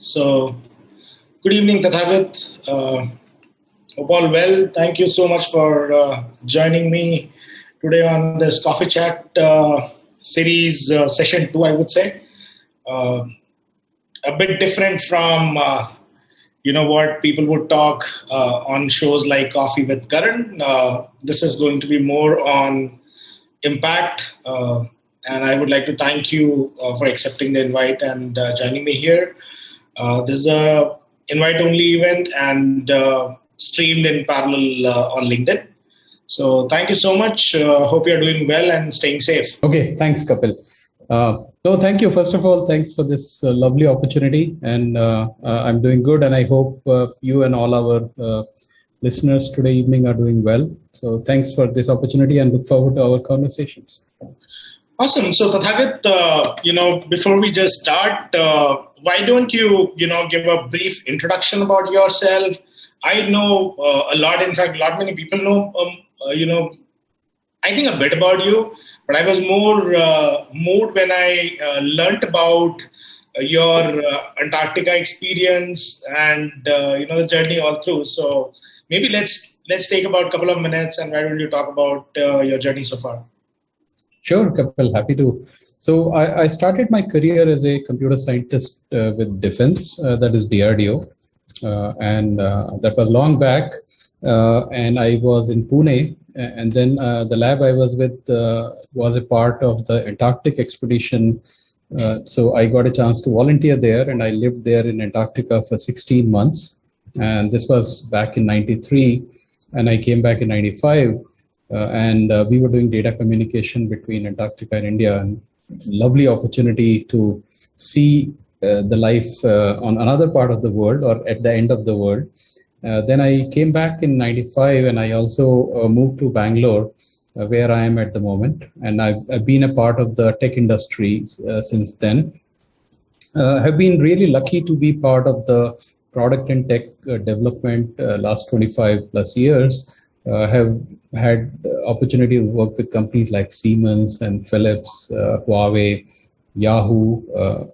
So, good evening, Tathagat. Hope all well. Thank you so much for joining me today on this Coffee Chat series, session 2, I would say. Uh, a bit different from what people would talk on shows like Coffee with Karan. This is going to be more on impact. And I would like to thank you for accepting the invite and joining me here. This is a invite-only event and streamed in parallel on LinkedIn. So thank you so much. Hope you're doing well and staying safe. Okay, thanks, Kapil. No, thank you. First of all, thanks for this lovely opportunity. And I'm doing good. And I hope you and all our listeners today evening are doing well. So thanks for this opportunity and look forward to our conversations. Awesome. So Tathagat, before we just start, why don't you, give a brief introduction about yourself? I know a lot. In fact, many people know, I think a bit about you, but I was more moved when I learnt about your Antarctica experience and, the journey all through. So maybe let's take about a couple of minutes and why don't you talk about your journey so far? Sure, Kapil, happy to. So I started my career as a computer scientist with Defense, that is DRDO. And that was long back. And I was in Pune. And then the lab I was with was a part of the Antarctic expedition. So I got a chance to volunteer there and I lived there in Antarctica for 16 months. And this was back in 93. And I came back in 95. And we were doing data communication between Antarctica and India, and lovely opportunity to see the life on another part of the world or at the end of the world. Then I came back in 95 and I also moved to Bangalore, where I am at the moment. And I've been a part of the tech industry since then. Have been really lucky to be part of the product and tech development last 25 plus years. Have had opportunity to work with companies like Siemens and Philips, Huawei, Yahoo,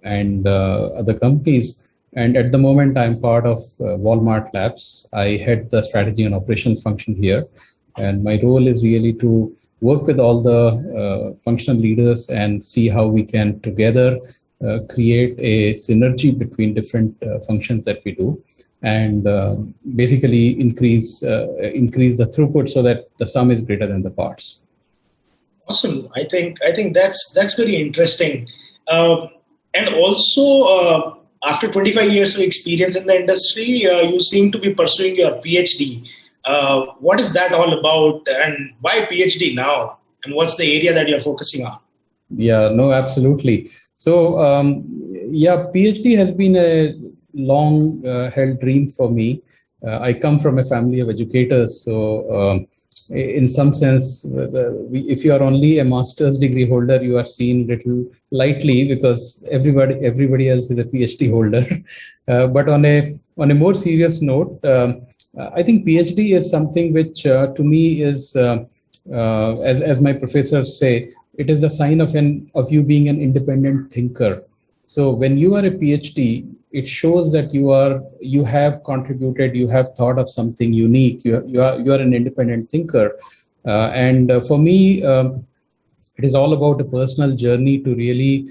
and other companies. And at the moment, I'm part of Walmart Labs. I head the strategy and operations function here. And my role is really to work with all the functional leaders and see how we can together create a synergy between different functions that we do. And basically increase the throughput so that the sum is greater than the parts. Awesome. I think that's very interesting. And also, after 25 years of experience in the industry, you seem to be pursuing your PhD. What is that all about, and why PhD now? And what's the area that you're focusing on? Yeah, no, absolutely. So, PhD has been a long held dream for me. I come from a family of educators, so in some sense, if you are only a master's degree holder, you are seen little lightly because everybody else is a PhD holder. But on a more serious note, I think PhD is something which to me is, as my professors say, it is a sign of you being an independent thinker. So when you are a PhD, it shows that you have contributed, you have thought of something unique. You are an independent thinker, and for me, it is all about a personal journey to really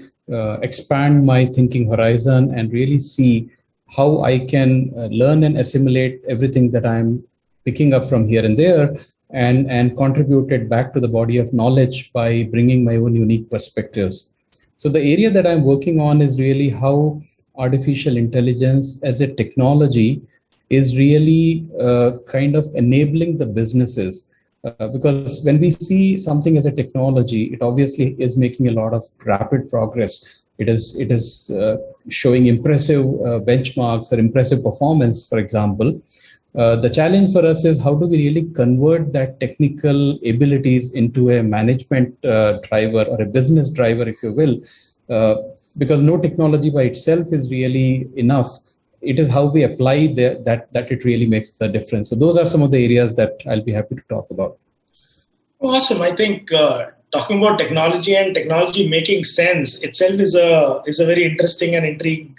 expand my thinking horizon and really see how I can learn and assimilate everything that I'm picking up from here and there, and contribute it back to the body of knowledge by bringing my own unique perspectives. So the area that I'm working on is really how artificial intelligence as a technology is really kind of enabling the businesses. Because when we see something as a technology, it obviously is making a lot of rapid progress. It is showing impressive benchmarks or impressive performance, for example. The challenge for us is how do we really convert that technical abilities into a management driver or a business driver, if you will, because no technology by itself is really enough. It is how we apply that it really makes the difference. So those are some of the areas that I'll be happy to talk about. Awesome. I think talking about technology and technology making sense itself is a very interesting and intriguing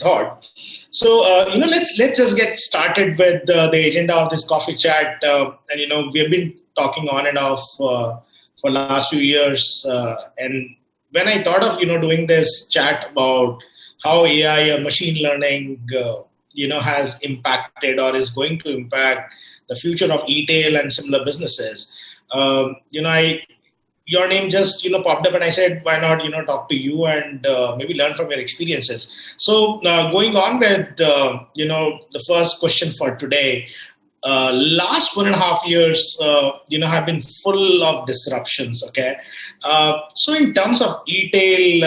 thought. So let's just get started with the agenda of this coffee chat. And we have been talking on and off for last few years. And when I thought of doing this chat about how AI or machine learning has impacted or is going to impact the future of retail and similar businesses, I your name just popped up, and I said, why not talk to you and maybe learn from your experiences. So going on with the first question for today. Last 1.5 years have been full of disruptions. Okay, so in terms of retail,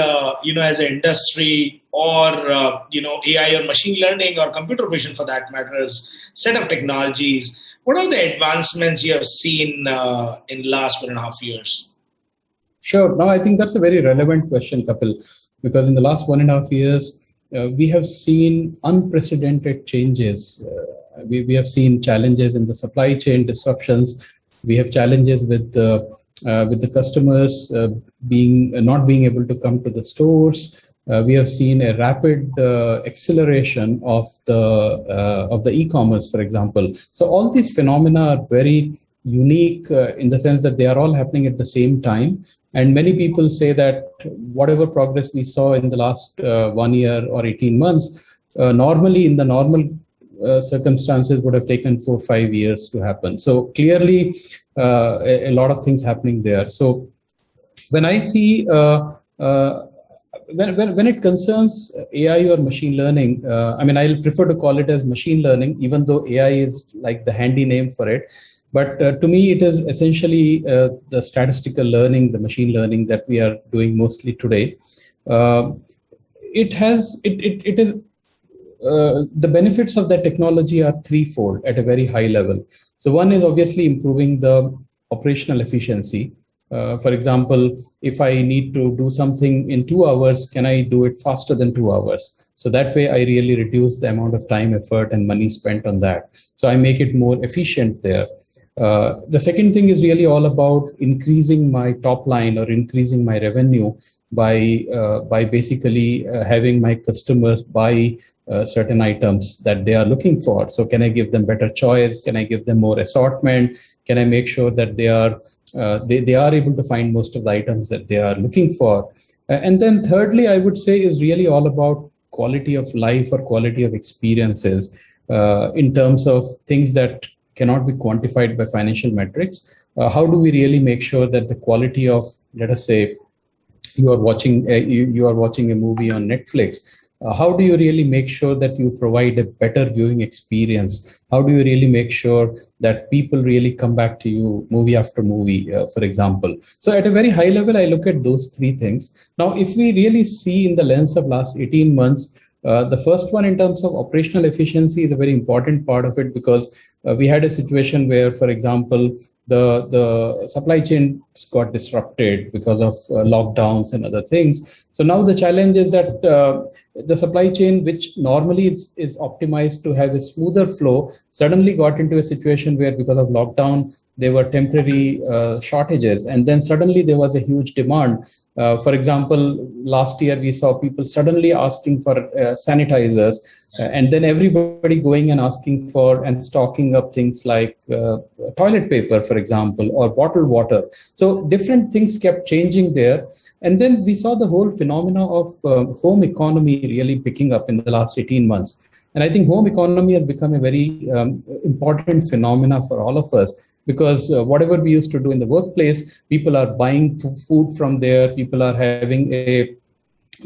as an industry, or AI or machine learning or computer vision for that matter, as set of technologies, what are the advancements you have seen in last 1.5 years? Sure. Now, I think that's a very relevant question, Kapil, because in the last 1.5 years, we have seen unprecedented changes. We have seen challenges in the supply chain disruptions. We have challenges with the customers not being able to come to the stores. We have seen a rapid acceleration of the e-commerce, for example. So all these phenomena are very unique in the sense that they are all happening at the same time. And many people say that whatever progress we saw in the last 1 year or 18 months, normally in the normal circumstances would have taken 4 or 5 years to happen. So clearly, a lot of things happening there. So when I see, when it concerns AI or machine learning, I'll prefer to call it as machine learning, even though AI is like the handy name for it. But to me, it is essentially the statistical learning, the machine learning that we are doing mostly today. It is the benefits of that technology are threefold at a very high level. So one is obviously improving the operational efficiency. For example, if I need to do something in 2 hours, can I do it faster than 2 hours? So that way I really reduce the amount of time, effort, and money spent on that. So I make it more efficient there. The second thing is really all about increasing my top line or increasing my revenue by basically having my customers buy certain items that they are looking for. So can I give them better choice? Can I give them more assortment? Can I make sure that they are able to find most of the items that they are looking for? And then thirdly, I would say is really all about quality of life or quality of experiences in terms of things that cannot be quantified by financial metrics. How do we really make sure that the quality of, let us say, you are watching a movie on Netflix? How do you really make sure that you provide a better viewing experience? How do you really make sure that people really come back to you movie after movie, for example? So at a very high level, I look at those three things. Now, if we really see in the lens of last 18 months, the first one in terms of operational efficiency is a very important part of it, because we had a situation where, for example, the supply chains got disrupted because of lockdowns and other things. So now the challenge is that the supply chain, which normally is optimized to have a smoother flow, suddenly got into a situation where, because of lockdown, there were temporary shortages, and then suddenly there was a huge demand. For example, last year we saw people suddenly asking for sanitizers, and then everybody going and asking for and stocking up things like toilet paper, for example, or bottled water. So different things kept changing there. And then we saw the whole phenomena of home economy really picking up in the last 18 months. And I think home economy has become a very important phenomena for all of us, because whatever we used to do in the workplace, people are buying food from there, people are having a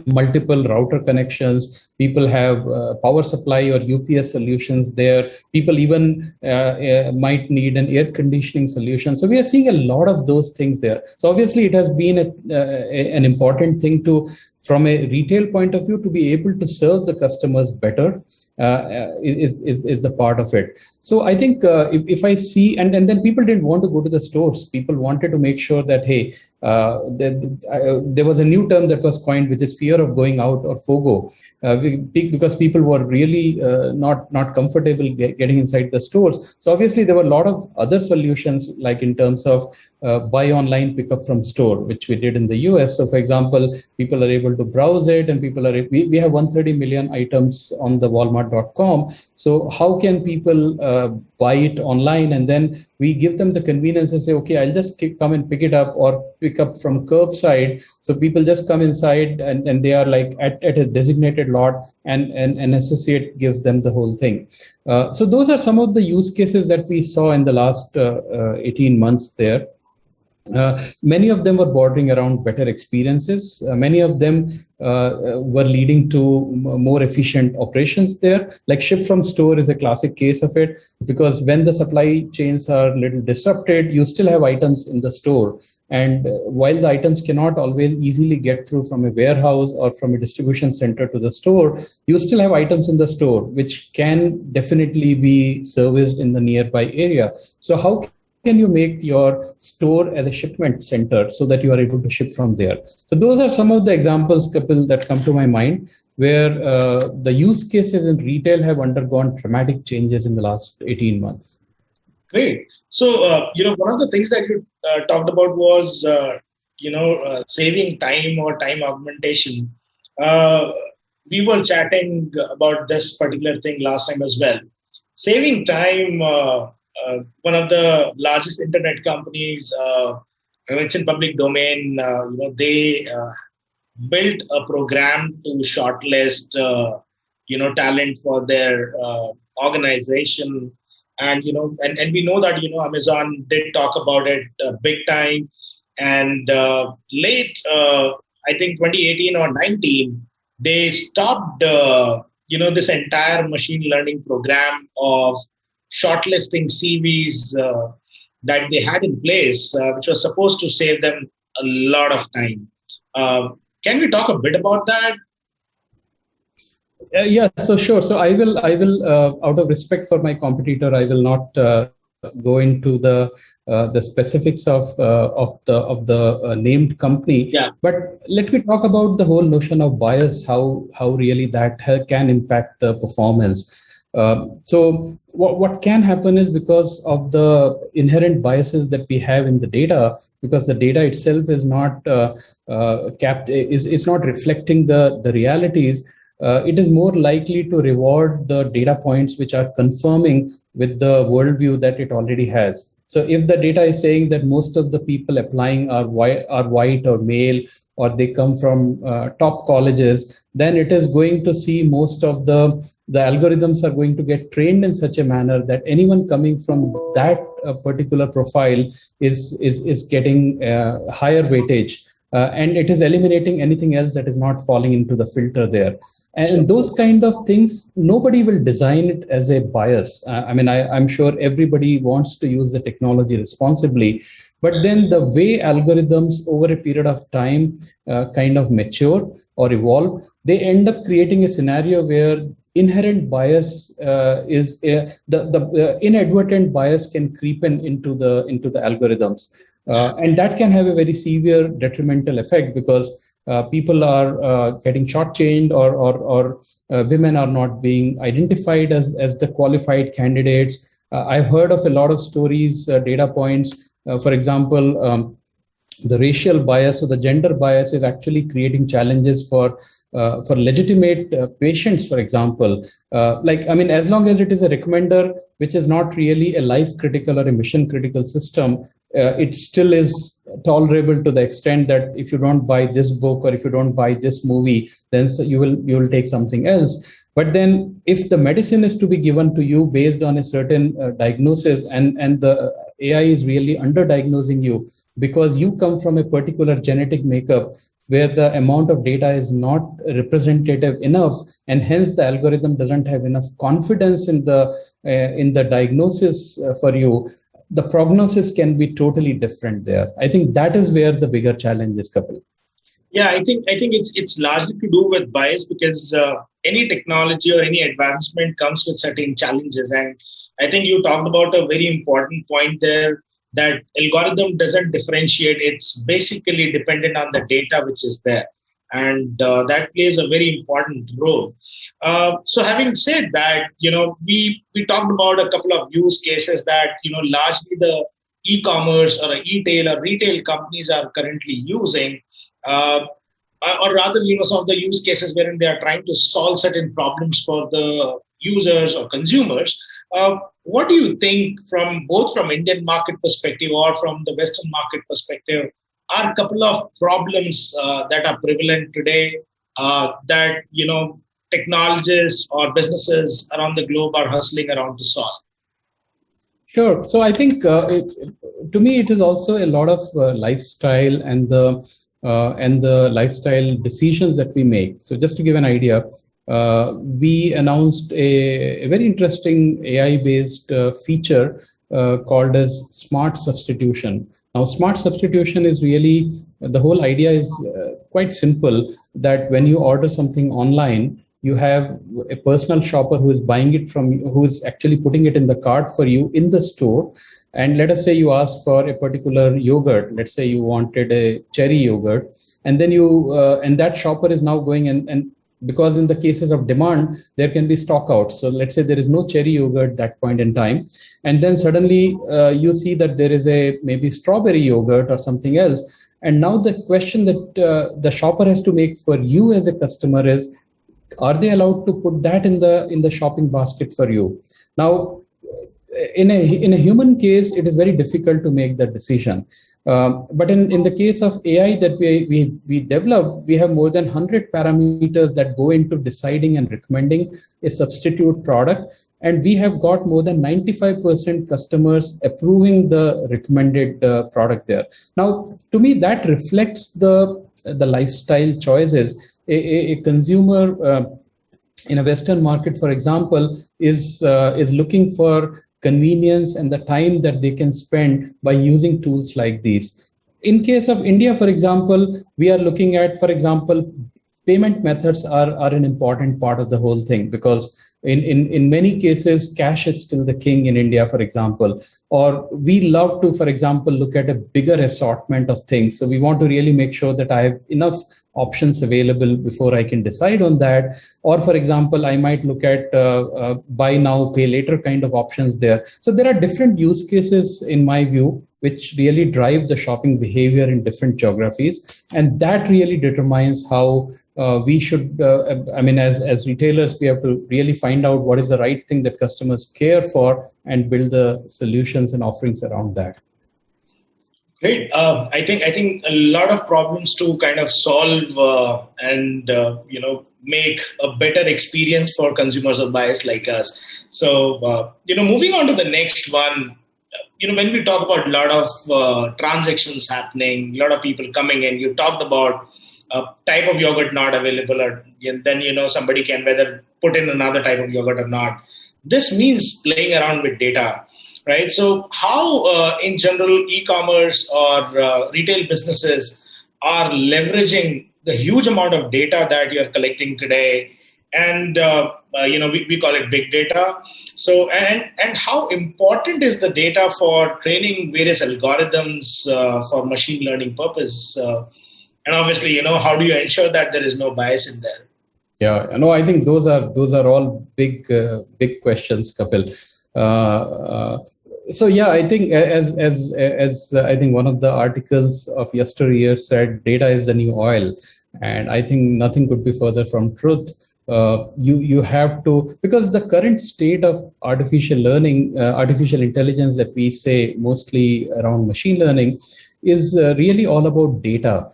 multiple router connections, people have power supply or UPS solutions there, people even might need an air conditioning solution. So we are seeing a lot of those things there. So obviously it has been an important thing to, from a retail point of view, to be able to serve the customers better, is the part of it. So I think if I see, and then people didn't want to go to the stores. People wanted to make sure that, hey, there was a new term that was coined, which is fear of going out, or FOGO, because people were really not comfortable getting inside the stores. So obviously there were a lot of other solutions, like in terms of buy online, pick up from store, which we did in the US. So for example, people are able to browse it, and we have 130 million items on the Walmart.com. So how can people buy it online, and then we give them the convenience and say, okay, I'll just come and pick it up, or pick up from curbside. So people just come inside, and they are like at a designated lot, and an associate gives them the whole thing. So those are some of the use cases that we saw in the last 18 months there. Many of them were bordering around better experiences. Many of them were leading to more efficient operations there. Like ship from store is a classic case of it, because when the supply chains are a little disrupted, you still have items in the store. And while the items cannot always easily get through from a warehouse or from a distribution center to the store, you still have items in the store, which can definitely be serviced in the nearby area. So how can you make your store as a shipment center so that you are able to ship from there? So those are some of the examples, Kapil, that come to my mind, where the use cases in retail have undergone dramatic changes in the last 18 months. Great. So, one of the things that you talked about was, saving time or time augmentation. We were chatting about this particular thing last time as well. Saving time, one of the largest internet companies, it's in public domain, they built a program to shortlist, talent for their organization. And, and we know that, Amazon did talk about it big time. And late, I think 2018 or 19, they stopped, this entire machine learning program of shortlisting CVs that they had in place, which was supposed to save them a lot of time. Can we talk a bit about that? Yeah, so sure. So I will, out of respect for my competitor, I will not go into the specifics of the named company. Yeah. But let me talk about the whole notion of bias, how really that can impact the performance. So what can happen is, because of the inherent biases that we have in the data, because the data itself is not is not reflecting the realities. It is more likely to reward the data points which are confirming with the worldview that it already has. So if the data is saying that most of the people applying are white or male, or they come from top colleges, then it is going to see most of the algorithms are going to get trained in such a manner that anyone coming from that particular profile is getting higher weightage, and it is eliminating anything else that is not falling into the filter there. And those kind of things, nobody will design it as a bias. I'm sure everybody wants to use the technology responsibly, but then the way algorithms over a period of time kind of mature or evolve, they end up creating a scenario where inherent bias is the inadvertent bias can creep into the algorithms, and that can have a very severe detrimental effect, because people are getting shortchanged, or women are not being identified as the qualified candidates. I've heard of a lot of stories, data points. For example, the racial bias or the gender bias is actually creating challenges for legitimate patients, for example. As long as it is a recommender, which is not really a life critical or a mission critical system, it still is tolerable to the extent that if you don't buy this book or if you don't buy this movie, then you will take something else. But then if the medicine is to be given to you based on a certain diagnosis, and the AI is really underdiagnosing you because you come from a particular genetic makeup where the amount of data is not representative enough, and hence the algorithm doesn't have enough confidence in the diagnosis for you, the prognosis can be totally different there. I think that is where the bigger challenge is, Kapil. Yeah, I think it's largely to do with bias because any technology or any advancement comes with certain challenges, and I think you talked about a very important point there that algorithm doesn't differentiate. It's basically dependent on the data which is there, and that plays a very important role. So, having said that, we talked about a couple of use cases that largely the e-commerce or e-tail or retail companies are currently using. Uh, or rather, some of the use cases wherein they are trying to solve certain problems for the users or consumers. What do you think from both from Indian market perspective or from the Western market perspective are a couple of problems that are prevalent today that technologists or businesses around the globe are hustling around to solve? Sure. So I think to me it is also a lot of lifestyle and the lifestyle decisions that we make. So just to give an idea, we announced a very interesting AI-based feature called as Smart Substitution. Now, Smart Substitution is really the whole idea is quite simple. That when you order something online, you have a personal shopper who is buying it from you, who is actually putting it in the cart for you in the store. And let us say you asked for a particular yogurt. Let's say you wanted a cherry yogurt, and then and that shopper is now going and because in the cases of demand there can be stock outs. So let's say there is no cherry yogurt at that point in time, and then suddenly you see that there is a maybe strawberry yogurt or something else. And now the question that the shopper has to make for you as a customer is, are they allowed to put that in the shopping basket for you? Now, in a human case, it is very difficult to make that decision. But in the case of AI that we develop, we have more than 100 parameters that go into deciding and recommending a substitute product. And we have got more than 95% customers approving the recommended product there. Now, to me, that reflects the lifestyle choices. A consumer in a Western market, for example, is looking for convenience and the time that they can spend by using tools like these. In case of India, for example, we are looking at, for example, payment methods are an important part of the whole thing, because in many cases, cash is still the king in India, for example. Or we love to, for example, look at a bigger assortment of things. So we want to really make sure that I have enough options available before I can decide on that. Or, for example, I might look at buy now, pay later kind of options there. So there are different use cases, in my view, which really drive the shopping behavior in different geographies. And that really determines how we should, as retailers, we have to really find out what is the right thing that customers care for and build the solutions and offerings around that. Great. I think a lot of problems to kind of solve and make a better experience for consumers or buyers like us. So moving on to the next one. When we talk about a lot of transactions happening, a lot of people coming in, you talked about a type of yogurt not available, and then somebody can whether put in another type of yogurt or not. This means playing around with data. Right. So how, in general, e-commerce or retail businesses are leveraging the huge amount of data that you're collecting today, and we call it big data. So and how important is the data for training various algorithms for machine learning purpose? And obviously, how do you ensure that there is no bias in there? Yeah, no, I think those are all big questions, Kapil. So yeah, I think as I think one of the articles of yesteryear said, data is the new oil, and I think nothing could be further from truth. You have to, because the current state of artificial learning, artificial intelligence that we say mostly around machine learning, is really all about data.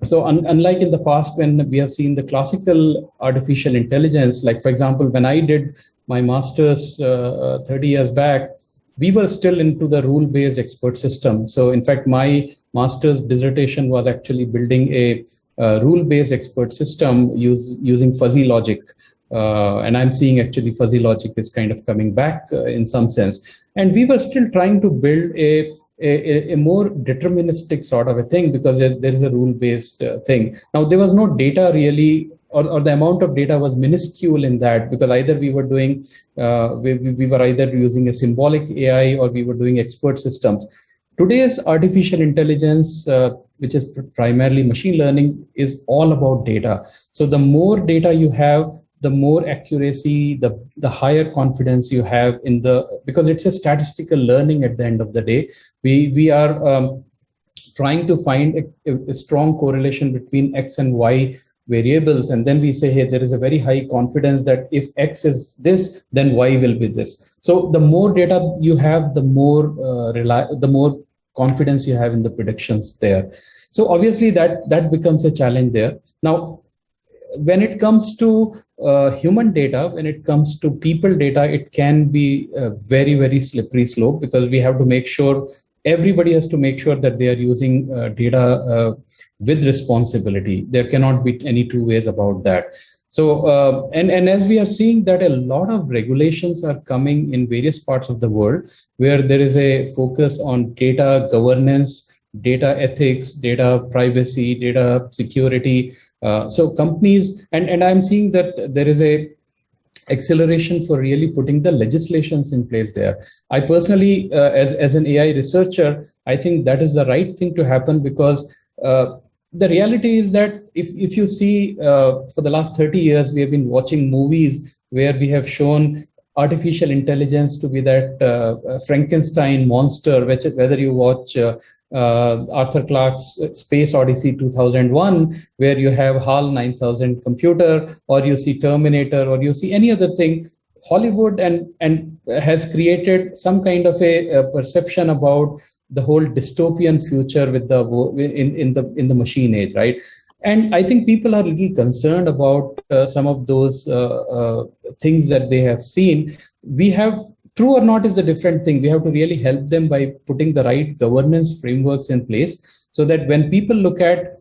So unlike in the past when we have seen the classical artificial intelligence, like for example, when I did my master's 30 years back, we were still into the rule-based expert system. So in fact, my master's dissertation was actually building a rule-based expert system using fuzzy logic. And I'm seeing actually fuzzy logic is kind of coming back in some sense. And we were still trying to build a a more deterministic sort of a thing, because there is a rule-based thing. Now, there was no data really, or the amount of data was minuscule in that, because either we were doing, we were either using a symbolic AI or we were doing expert systems. Today's artificial intelligence, which is primarily machine learning, is all about data. So the more data you have, the more accuracy, the higher confidence you have in because it's a statistical learning at the end of the day. We are trying to find a strong correlation between X and Y variables, and then we say, hey, there is a very high confidence that if X is this, then Y will be this. So the more data you have, the more confidence you have in the predictions there. So obviously that becomes a challenge there. Now, when it comes to human data, when it comes to people data, it can be a very, very slippery slope, because we have to make sure, everybody has to make sure that they are using data with responsibility. There cannot be any two ways about that. So, and as we are seeing that a lot of regulations are coming in various parts of the world, where there is a focus on data governance, data ethics, data privacy, data security. So companies, and I'm seeing that there is a acceleration for really putting the legislations in place there. I personally, as an AI researcher, I think that is the right thing to happen, because the reality is that if you see, for the last 30 years, we have been watching movies where we have shown artificial intelligence to be that Frankenstein monster, whether you watch Arthur Clarke's Space Odyssey 2001, where you have HAL 9000 computer, or you see Terminator, or you see any other thing. Hollywood and has created some kind of a perception about the whole dystopian future with in the machine age, right? And I think people are a little concerned about some of those things that they have seen. We have, true or not is a different thing. We have to really help them by putting the right governance frameworks in place, so that when people look at,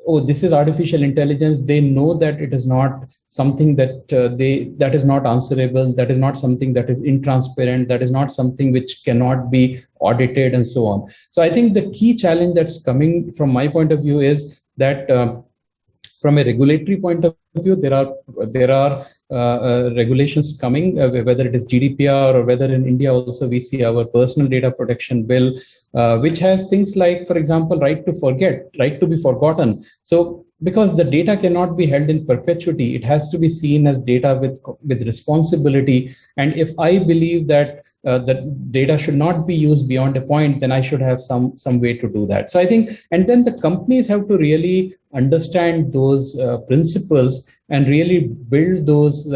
oh, this is artificial intelligence, they know that it is not something that that is not answerable, that is not something that is intransparent, that is not something which cannot be audited, and so on. So I think the key challenge that's coming from my point of view is that from a regulatory point of view, there are regulations coming, whether it is GDPR, or whether in India also we see our personal data protection bill, which has things like, for example, right to forget, right to be forgotten. So because the data cannot be held in perpetuity, it has to be seen as data with responsibility. And if I believe that that data should not be used beyond a point, then I should have some way to do that. So I think, and then the companies have to really understand those principles and really build those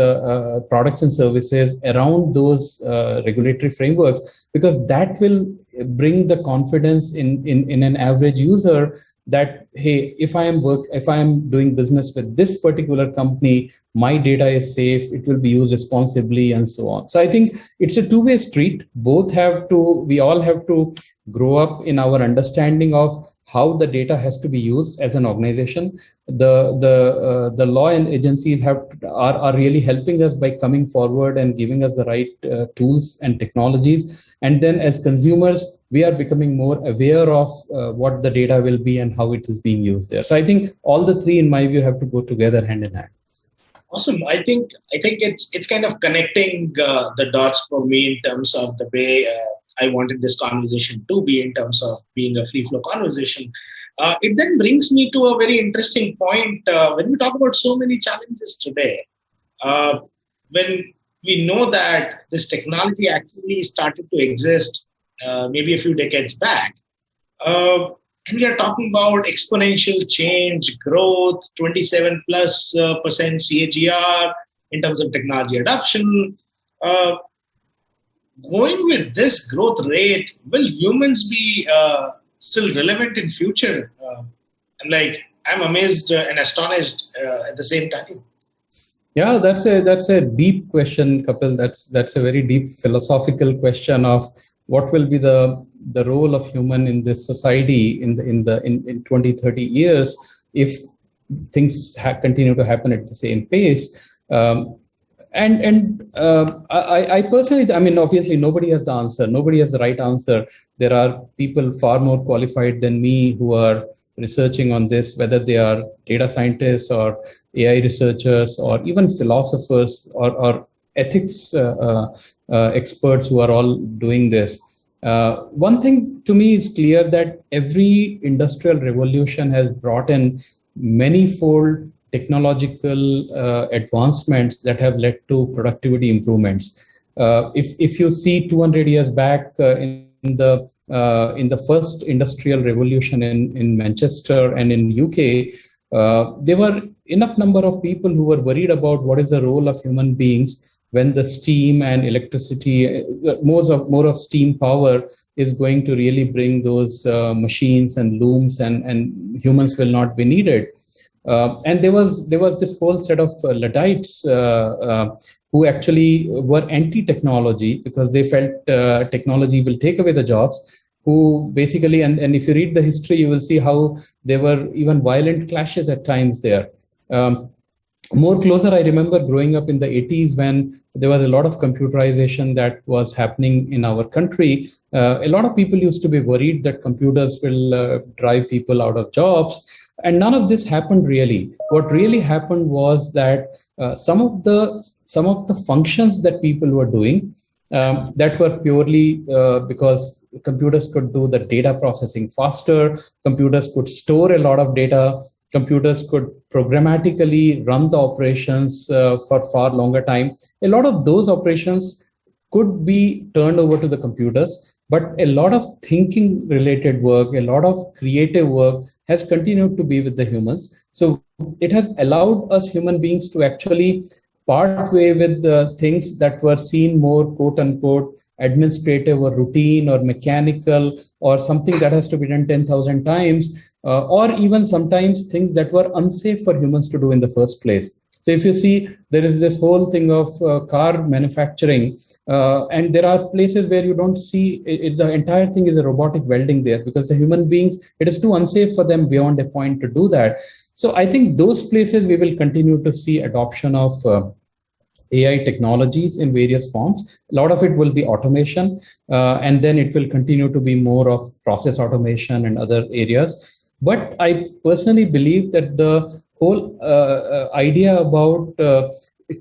products and services around those regulatory frameworks, because that will bring the confidence in an average user that, hey, if I am doing business with this particular company, my data is safe, it will be used responsibly, and so on. So I think it's a two-way street. We all have to grow up in our understanding of how the data has to be used as an organization. The law and agencies are really helping us by coming forward and giving us the right tools and technologies. And then as consumers, we are becoming more aware of what the data will be and how it is being used there. So I think all the three, in my view, have to go together hand in hand. Awesome. I think it's kind of connecting the dots for me in terms of the way I wanted this conversation to be, in terms of being a free flow conversation. It then brings me to a very interesting point when we talk about so many challenges today. When we know that this technology actually started to exist maybe a few decades back, and we are talking about exponential change, growth, 27% plus CAGR in terms of technology adoption. Going with this growth rate, will humans be still relevant in future? I'm amazed and astonished at the same time. Yeah, that's a deep question, Kapil. That's a very deep philosophical question of what will be the role of human in this society in 20, 30 years if things continue to happen at the same pace. I personally, I mean, obviously, nobody has the answer. Nobody has the right answer. There are people far more qualified than me who are researching on this, whether they are data scientists or AI researchers or even philosophers or ethics experts who are all doing this. One thing to me is clear that every industrial revolution has brought in manifold technological advancements that have led to productivity improvements. If you see 200 years back in the first industrial revolution in Manchester and in UK, there were enough number of people who were worried about what is the role of human beings when the steam and electricity, more of steam power is going to really bring those machines and looms, and humans will not be needed. And there was this whole set of Luddites who actually were anti-technology because they felt technology will take away the jobs. Who basically, and if you read the history, you will see how there were even violent clashes at times there. More closer, I remember growing up in the 80s when there was a lot of computerization that was happening in our country. A lot of people used to be worried that computers will drive people out of jobs. And none of this happened really. What really happened was that some of the functions that people were doing that were purely because computers could do the data processing faster, computers could store a lot of data, computers could programmatically run the operations for far longer time. A lot of those operations could be turned over to the computers, but a lot of thinking related work, a lot of creative work has continued to be with the humans. So it has allowed us human beings to actually part way with the things that were seen more quote unquote administrative or routine or mechanical or something that has to be done 10,000 times, or even sometimes things that were unsafe for humans to do in the first place. So if you see, there is this whole thing of car manufacturing, and there are places where you don't see the entire thing is a robotic welding there because the human beings, it is too unsafe for them beyond a point to do that. So I think those places we will continue to see adoption of AI technologies in various forms. A lot of it will be automation, and then it will continue to be more of process automation and other areas. But I personally believe that the whole idea about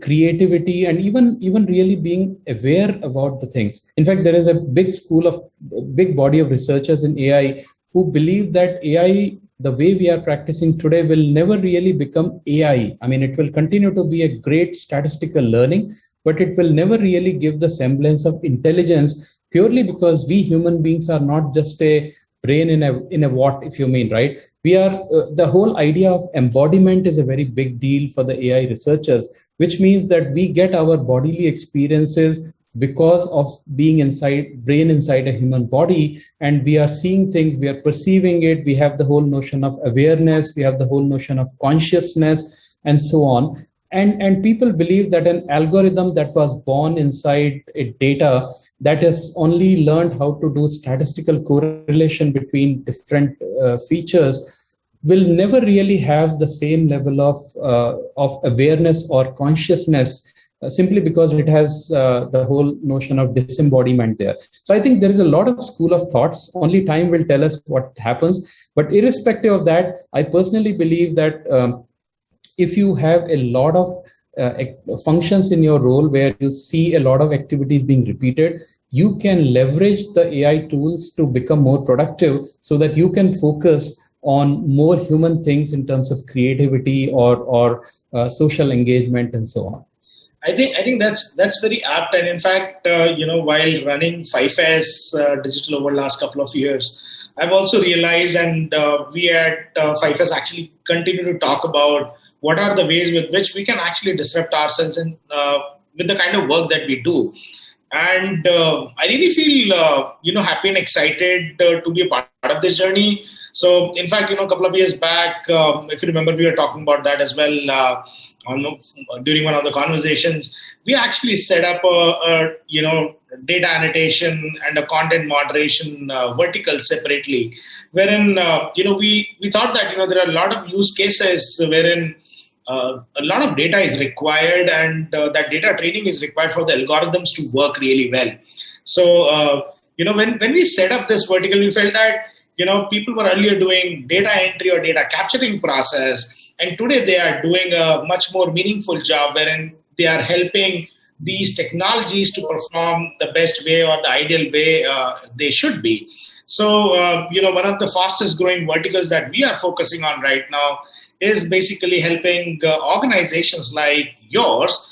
creativity and even really being aware about the things. In fact, there is a big body of researchers in AI who believe that AI, the way we are practicing today, will never really become AI. I mean, it will continue to be a great statistical learning, but it will never really give the semblance of intelligence purely because we human beings are not just a brain in a what, if you mean, right? We are the whole idea of embodiment is a very big deal for the AI researchers, which means that we get our bodily experiences because of being brain inside a human body, and we are seeing things, we are perceiving it, we have the whole notion of awareness, we have the whole notion of consciousness, and so on. And people believe that an algorithm that was born inside a data that has only learned how to do statistical correlation between different features will never really have the same level of awareness or consciousness simply because it has the whole notion of disembodiment there. So I think there is a lot of school of thoughts. Only time will tell us what happens. But irrespective of that, I personally believe that if you have a lot of functions in your role where you see a lot of activities being repeated, you can leverage the AI tools to become more productive so that you can focus on more human things in terms of creativity or social engagement and so on. I think that's very apt, and in fact, while running FiveS digital over the last couple of years, I've also realized, and we at FiveS actually continue to talk about what are the ways with which we can actually disrupt ourselves and with the kind of work that we do. And I really feel happy and excited to be a part of this journey. So in fact, a couple of years back, if you remember, we were talking about that as well during one of the conversations. We actually set up a data annotation and a content moderation vertical separately, wherein we thought that there are a lot of use cases wherein a lot of data is required, and that data training is required for the algorithms to work really well. So, when we set up this vertical, we felt that, people were earlier doing data entry or data capturing process, and today they are doing a much more meaningful job wherein they are helping these technologies to perform the best way or the ideal way they should be. So, one of the fastest growing verticals that we are focusing on right now is basically helping organizations like yours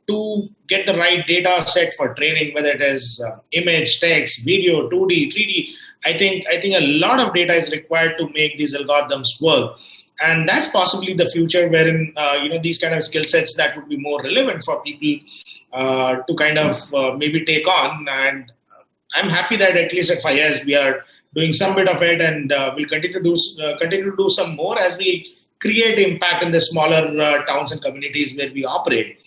to get the right data set for training, whether it is image, text, video, 2D, 3D. I think a lot of data is required to make these algorithms work. And that's possibly the future wherein, these kind of skill sets that would be more relevant for people to kind of maybe take on. And I'm happy that at least at FiveS we are doing some bit of it, and we'll continue to do some more as we create impact in the smaller towns and communities where we operate.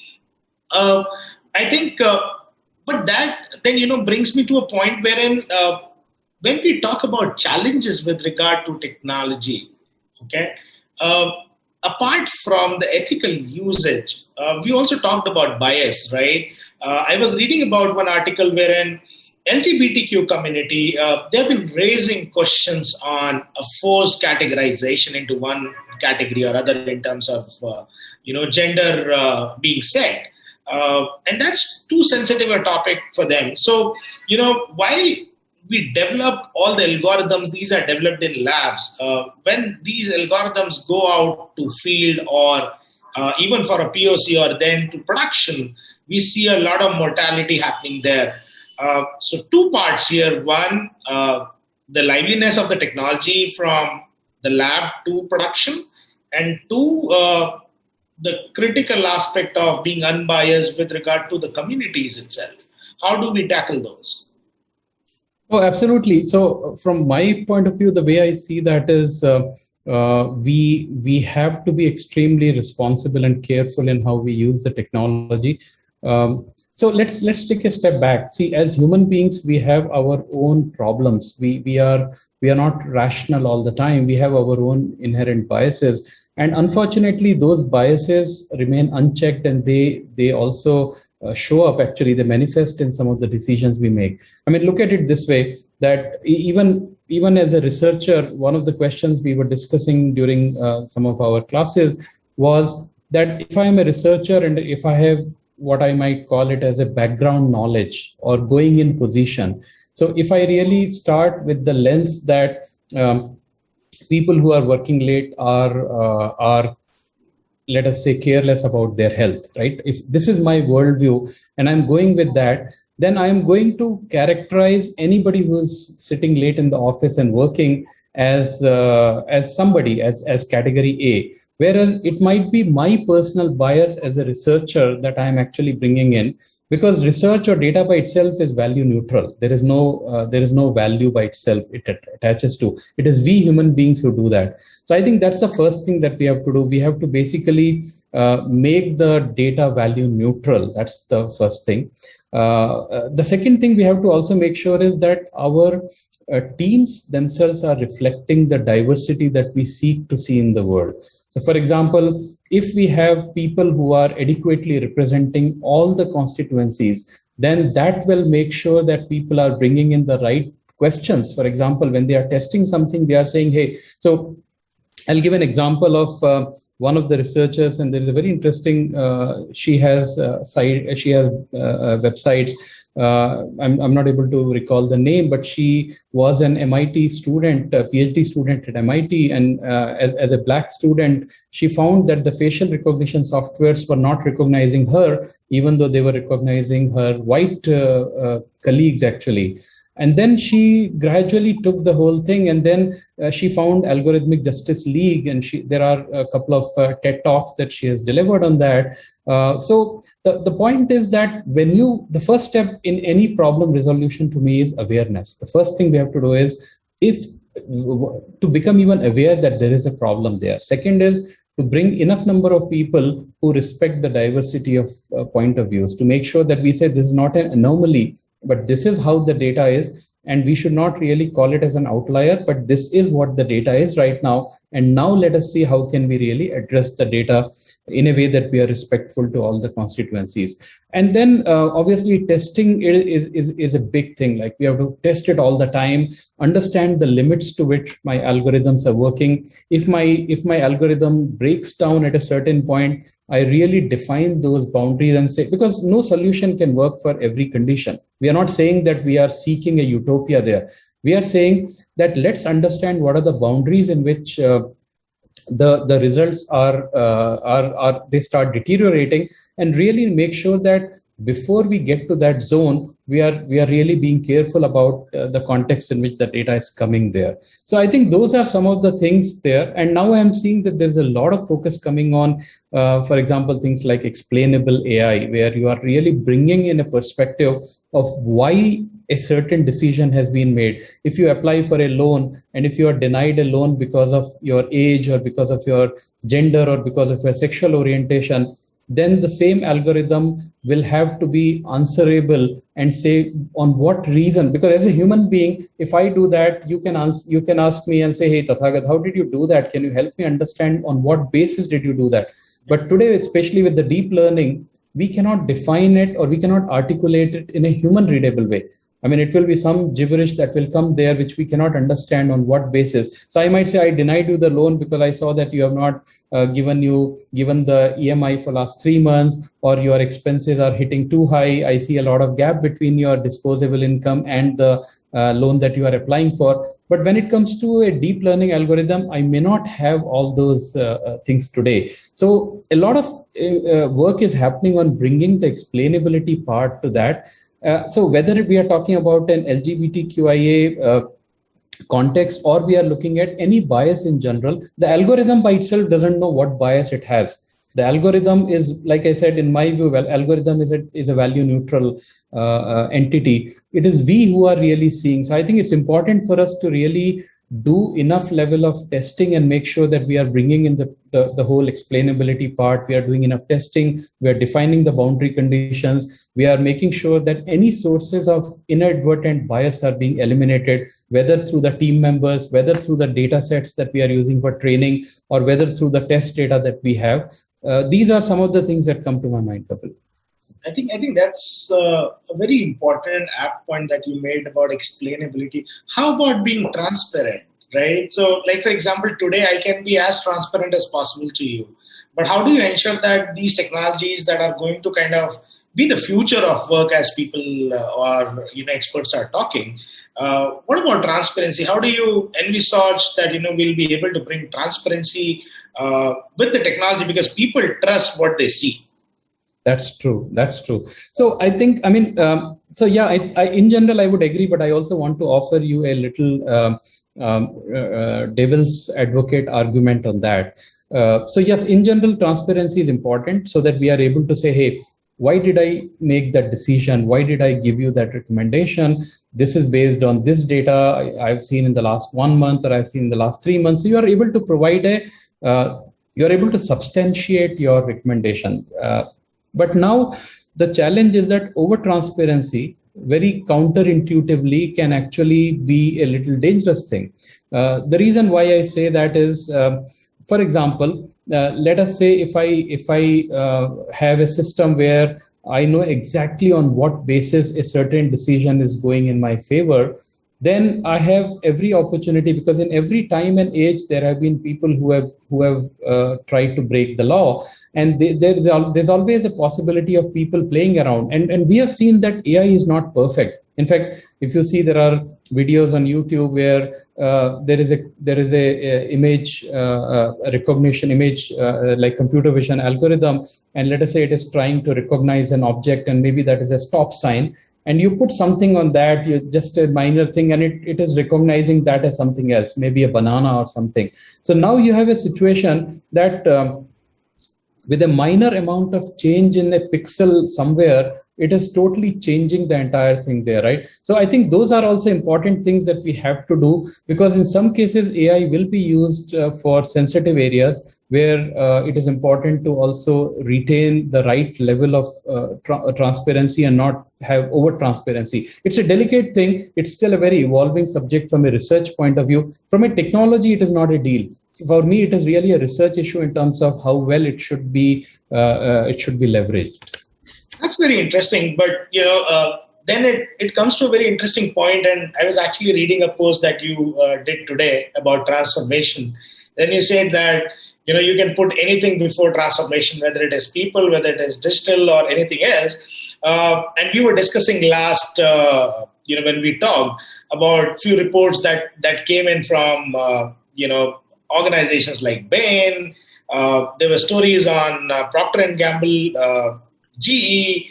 I think, but that then brings me to a point wherein when we talk about challenges with regard to technology, okay, apart from the ethical usage, we also talked about bias, right? I was reading about one article wherein LGBTQ community, they've been raising questions on a forced categorization into one category or other in terms of, gender being set. And that's too sensitive a topic for them. So, while we develop all the algorithms, these are developed in labs. When these algorithms go out to field or even for a POC or then to production, we see a lot of mortality happening there. So two parts here. One, the liveliness of the technology from the lab to production, and two, the critical aspect of being unbiased with regard to the communities itself. How do we tackle those? Oh, absolutely. So from my point of view, the way I see that is we have to be extremely responsible and careful in how we use the technology. So let's take a step back. See, as human beings, we have our own problems. We are not rational all the time. We have our own inherent biases, and unfortunately, those biases remain unchecked, and they also show up. Actually, they manifest in some of the decisions we make. I mean, look at it this way: that even as a researcher, one of the questions we were discussing during some of our classes was that if I am a researcher and if I have what I might call it as a background knowledge or going in position. So if I really start with the lens that people who are working late are, let us say, careless about their health, right? If this is my worldview and I'm going with that, then I'm going to characterize anybody who's sitting late in the office and working as somebody, as category A. Whereas it might be my personal bias as a researcher that I'm actually bringing in, because research or data by itself is value neutral. There is no value by itself it attaches to. It is we human beings who do that. So I think that's the first thing that we have to do. We have to basically make the data value neutral. That's the first thing. The second thing we have to also make sure is that our teams themselves are reflecting the diversity that we seek to see in the world. So, for example, if we have people who are adequately representing all the constituencies, then that will make sure that people are bringing in the right questions. For example, when they are testing something, they are saying, hey, so I'll give an example of one of the researchers, and there is a very interesting, she has websites. I'm not able to recall the name, but she was an MIT student, a PhD student at MIT. And as a Black student, she found that the facial recognition softwares were not recognizing her, even though they were recognizing her white colleagues, actually. And then she gradually took the whole thing, and then she found Algorithmic Justice League, and there are a couple of TED Talks that she has delivered on that. So the point is that the first step in any problem resolution to me is awareness. The first thing we have to do is to become even aware that there is a problem there. Second is to bring enough number of people who respect the diversity of point of views, to make sure that we say this is not an anomaly, but this is how the data is, and we should not really call it as an outlier, but this is what the data is right now, and now let us see how can we really address the data in a way that we are respectful to all the constituencies. And then obviously testing is a big thing. Like we have to test it all the time, understand the limits to which my algorithms are working. If my algorithm breaks down at a certain point, I really define those boundaries and say, because no solution can work for every condition. We are not saying that we are seeking a utopia there. We are saying that let's understand what are the boundaries in which the results are they start deteriorating, and really make sure that before we get to that zone, we are really being careful about the context in which the data is coming there. So I think those are some of the things there. And now I'm seeing that there's a lot of focus coming on, for example, things like explainable AI, where you are really bringing in a perspective of why a certain decision has been made. If you apply for a loan and if you are denied a loan because of your age or because of your gender or because of your sexual orientation, then the same algorithm will have to be answerable and say on what reason. Because as a human being, if I do that, you can ask me and say, hey, Tathagat, how did you do that? Can you help me understand on what basis did you do that? But today, especially with the deep learning, we cannot define it or we cannot articulate it in a human readable way. I mean, it will be some gibberish that will come there, which we cannot understand on what basis. So I might say, I denied you the loan because I saw that you have not given the EMI for last 3 months, or your expenses are hitting too high. I see a lot of gap between your disposable income and the loan that you are applying for. But when it comes to a deep learning algorithm, I may not have all those things today. So a lot of work is happening on bringing the explainability part to that. So whether we are talking about an LGBTQIA context or we are looking at any bias in general, the algorithm by itself doesn't know what bias it has. The algorithm is, like I said, in my view, algorithm is a value neutral entity. It is we who are really seeing. So I think it's important for us to really do enough level of testing and make sure that we are bringing in the whole explainability part. We are doing enough testing. We are defining the boundary conditions. We are making sure that any sources of inadvertent bias are being eliminated, whether through the team members, whether through the data sets that we are using for training, or whether through the test data that we have. These are some of the things that come to my mind, Kapil. I think that's a very important apt point that you made about explainability. How about being transparent, right? So, like for example, today I can be as transparent as possible to you, but how do you ensure that these technologies that are going to kind of be the future of work, as people or experts are talking? What about transparency? How do you envisage that we'll be able to bring transparency with the technology, because people trust what they see? That's true. So I think, in general, I would agree, but I also want to offer you a little devil's advocate argument on that. So yes, in general, transparency is important so that we are able to say, hey, why did I make that decision? Why did I give you that recommendation? This is based on this data I've seen in the last 1 month, or I've seen in the last 3 months. So you are able to provide you're able to substantiate your recommendation. But now the challenge is that over transparency very counterintuitively can actually be a little dangerous thing. The reason why I say that is, for example, let us say if I have a system where I know exactly on what basis a certain decision is going in my favor, then I have every opportunity, because in every time and age there have been people who have tried to break the law, and there's always a possibility of people playing around, and we have seen that AI is not perfect. In fact, if you see, there are videos on YouTube where there is a image recognition like computer vision algorithm, and let us say it is trying to recognize an object, and maybe that is a stop sign. And you put something on that, just a minor thing, and it is recognizing that as something else, maybe a banana or something. So now you have a situation that with a minor amount of change in a pixel somewhere, it is totally changing the entire thing there, right? So I think those are also important things that we have to do, because in some cases AI will be used for sensitive areas where it is important to also retain the right level of transparency and not have over transparency. It's a delicate thing. It's still a very evolving subject from a research point of view. From a technology, it is not a deal. for me, it is really a research issue in terms of how well it should be leveraged. That's very interesting. But, then it comes to a very interesting point. And I was actually reading a post that you did today about transformation. Then you said that, you can put anything before transformation, whether it is people, whether it is digital or anything else. And we were discussing last, when we talked about few reports that came in from, organizations like Bain. There were stories on Procter and Gamble, GE,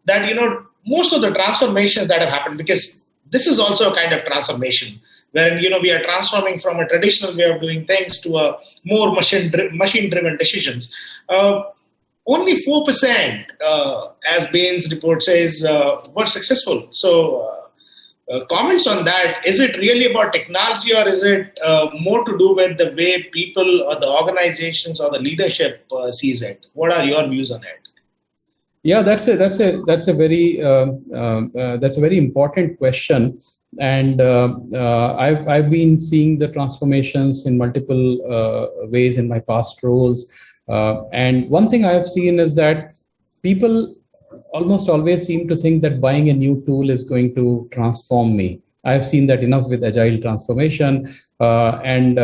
that, most of the transformations that have happened, because this is also a kind of transformation when, we are transforming from a traditional way of doing things to a more machine-driven decisions. Only 4%, as Bain's report says, were successful. So, comments on that. Is it really about technology, or is it more to do with the way people or the organizations or the leadership sees it? What are your views on it? Yeah, that's a very important question, and I've been seeing the transformations in multiple ways in my past roles, and one thing I have seen is that people almost always seem to think that buying a new tool is going to transform me. I've seen that enough with agile transformation, and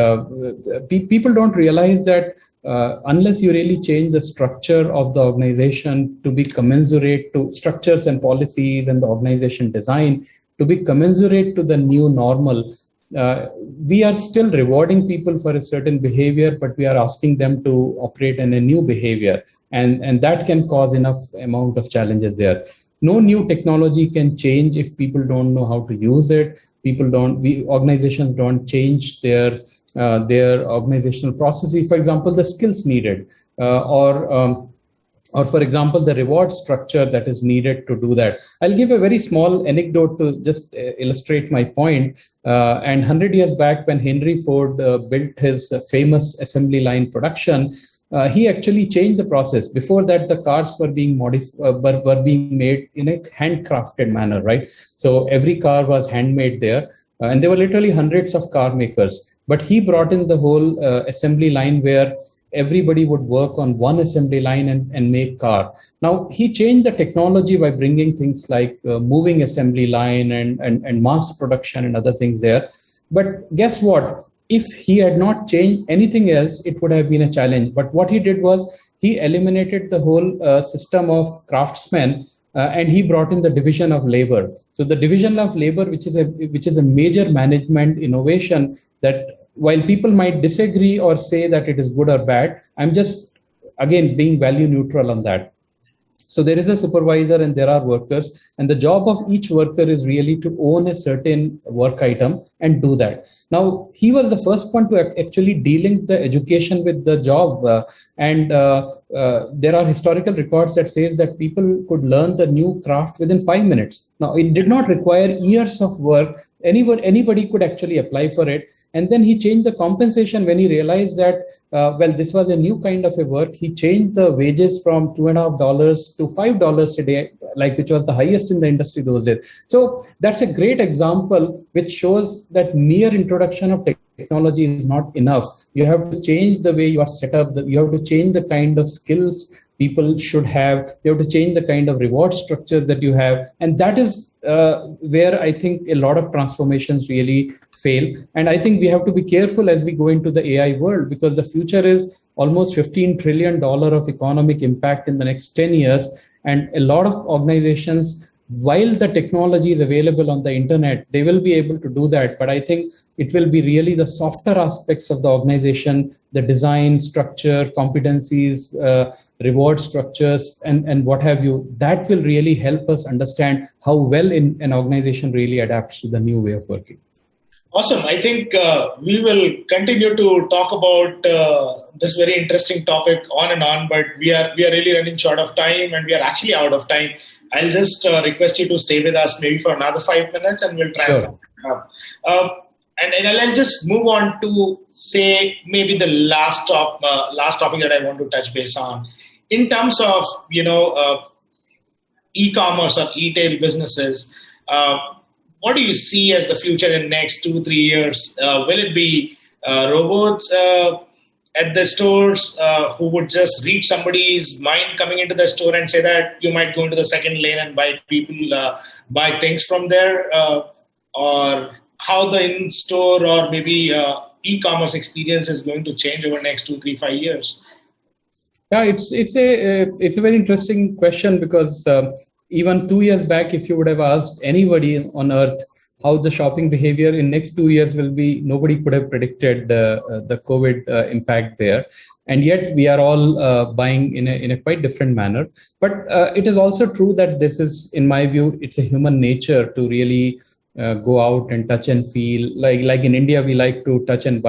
people don't realize that unless you really change the structure of the organization to be commensurate to structures and policies and the organization design to be commensurate to the new normal, we are still rewarding people for a certain behavior, but we are asking them to operate in a new behavior. And that can cause enough amount of challenges there. No new technology can change if people don't know how to use it. Organizations don't change their organizational processes. For example, the skills needed, or for example, the reward structure that is needed to do that. I'll give a very small anecdote to just illustrate my point. And 100 years back, when Henry Ford built his famous assembly line production, he actually changed the process. Before that, the cars were being were being made in a handcrafted manner, right? So every car was handmade there, and there were literally hundreds of car makers. But he brought in the whole assembly line where everybody would work on one assembly line and make car. Now, he changed the technology by bringing things like moving assembly line and mass production and other things there. But guess what? If he had not changed anything else, it would have been a challenge. But what he did was he eliminated the whole system of craftsmen, and he brought in the division of labor. So the division of labor, which is a major management innovation, that while people might disagree or say that it is good or bad, I'm just again being value neutral on that. So there is a supervisor and there are workers, and the job of each worker is really to own a certain work item and do that. Now, he was the first one to actually delink the education with the job. And there are historical records that says that people could learn the new craft within 5 minutes. Now, it did not require years of work. Anybody could actually apply for it. And then he changed the compensation when he realized that, this was a new kind of a work. He changed the wages from $2.50 to $5 a day, which was the highest in the industry those days. So that's a great example which shows that mere introduction of technology is not enough. You have to change the way you are set up. You have to change the kind of skills people should have. You have to change the kind of reward structures that you have. And that is where I think a lot of transformations really fail. And I think we have to be careful as we go into the AI world, because the future is almost $15 trillion of economic impact in the next 10 years. And a lot of organizations, while the technology is available on the internet, they will be able to do that. But I think it will be really the softer aspects of the organization, the design, structure, competencies, reward structures, and what have you, that will really help us understand how well an organization really adapts to the new way of working. Awesome. I think we will continue to talk about this very interesting topic on and on, but we are really running short of time, and we are actually out of time. I'll just request you to stay with us maybe for another 5 minutes, and we'll try and wrap up. And I'll just move on to say maybe the last topic that I want to touch base on in terms of e-commerce or e-tail businesses. What do you see as the future in next 2-3 years? Will it be robots at the stores who would just read somebody's mind coming into the store and say that you might go into the second lane and buy things from there, or how the in-store or maybe e-commerce experience is going to change over the next 2, 3, 5 years. Yeah, it's a very interesting question because even 2 years back, if you would have asked anybody on earth how the shopping behavior in next 2 years will be, nobody could have predicted the COVID impact there. And yet we are all buying in a quite different manner. But it is also true that this is, in my view, it's a human nature to really go out and touch and feel. Like in India, we like to touch and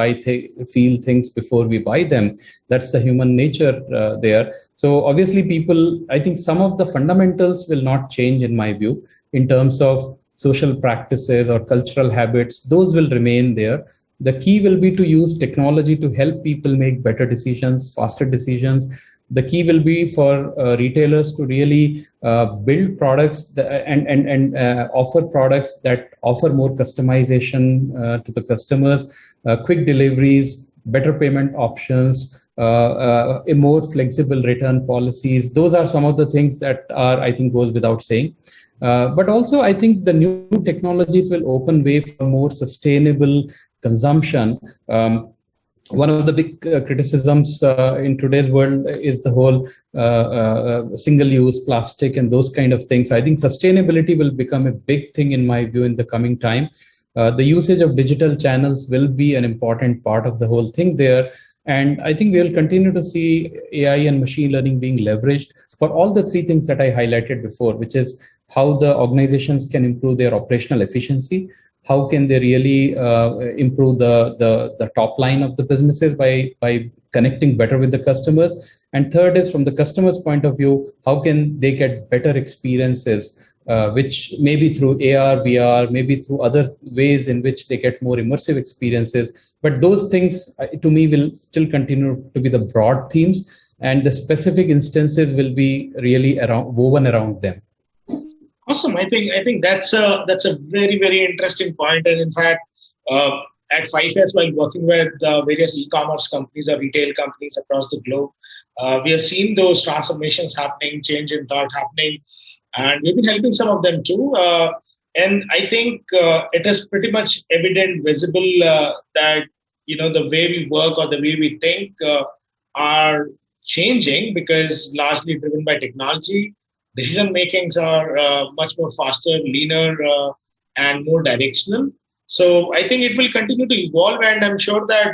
feel things before we buy them. That's the human nature there. So obviously people, I think some of the fundamentals will not change in my view in terms of social practices or cultural habits. Those will remain there. The key will be to use technology to help people make better decisions, faster decisions. The key will be for retailers to really build products and offer products that offer more customization to the customers, quick deliveries, better payment options, a more flexible return policies. Those are some of the things that are, I think, goes without saying. But also, I think the new technologies will open way for more sustainable consumption. One of the big criticisms in today's world is the whole single-use plastic and those kind of things. I think sustainability will become a big thing in my view in the coming time. The usage of digital channels will be an important part of the whole thing there. And I think we will continue to see AI and machine learning being leveraged for all the three things that I highlighted before, which is how the organizations can improve their operational efficiency, how can they really improve the top line of the businesses by connecting better with the customers, and third is from the customer's point of view, how can they get better experiences, which maybe through AR, VR, maybe through other ways in which they get more immersive experiences. But those things, to me, will still continue to be the broad themes, and the specific instances will be really woven around them. Awesome. I think that's a very interesting point. And in fact, at FiveS, while working with various e-commerce companies or retail companies across the globe, we have seen those transformations happening, change in thought happening, and we've been helping some of them too. And I think it is pretty much evident, visible that the way we work or the way we think are changing because largely driven by technology. Decision makings are much more faster, leaner, and more directional. So I think it will continue to evolve, and I'm sure that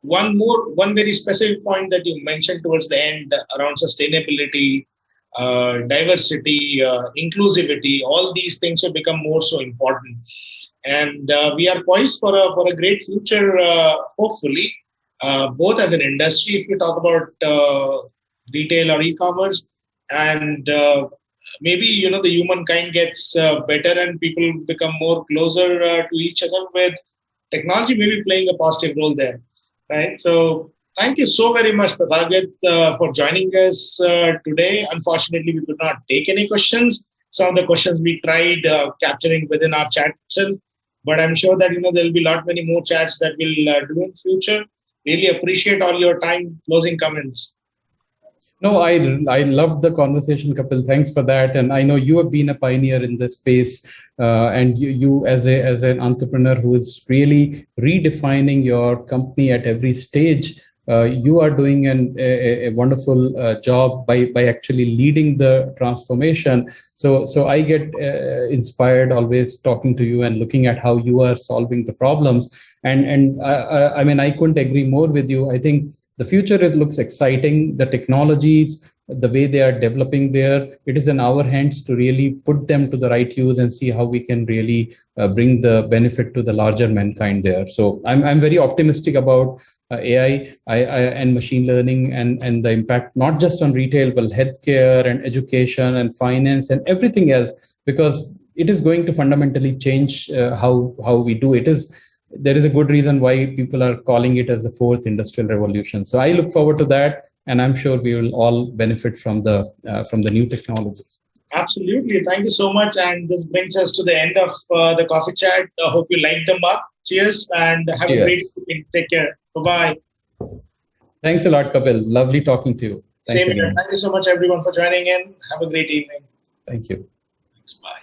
one very specific point that you mentioned towards the end around sustainability, diversity, inclusivity, all these things will become more so important. And we are poised for a great future, hopefully, both as an industry, if we talk about retail or e-commerce, and maybe the humankind gets better and people become more closer to each other with technology maybe playing a positive role there, right? So thank you so very much, Tathagat, for joining us today. Unfortunately, we could not take any questions. Some of the questions we tried capturing within our chat itself, but I'm sure that there will be many more chats that we'll do in future. Really appreciate all your time. Closing comments. No, I loved the conversation, Kapil. Thanks for that. And I know you have been a pioneer in this space, and you as an entrepreneur who is really redefining your company at every stage. You are doing a wonderful job by actually leading the transformation. So I get inspired always talking to you and looking at how you are solving the problems. And I mean, I couldn't agree more with you. I think the future, it looks exciting. The technologies, the way they are developing there, it is in our hands to really put them to the right use and see how we can really bring the benefit to the larger mankind there. So I'm very optimistic about AI and machine learning and the impact, not just on retail, but healthcare and education and finance and everything else, because it is going to fundamentally change how we do it. There is a good reason why people are calling it as the fourth industrial revolution. So I look forward to that, and I'm sure we will all benefit from the new technology. Absolutely. Thank you so much. And this brings us to the end of the coffee chat. I hope you liked them up. Cheers and have a great Cheers. evening. Take care. Bye-bye. Thanks a lot, Kapil. Lovely talking to you. Thanks Same here. again. Thank you so much, everyone, for joining in. Have a great evening. Thank you. Thanks. Bye.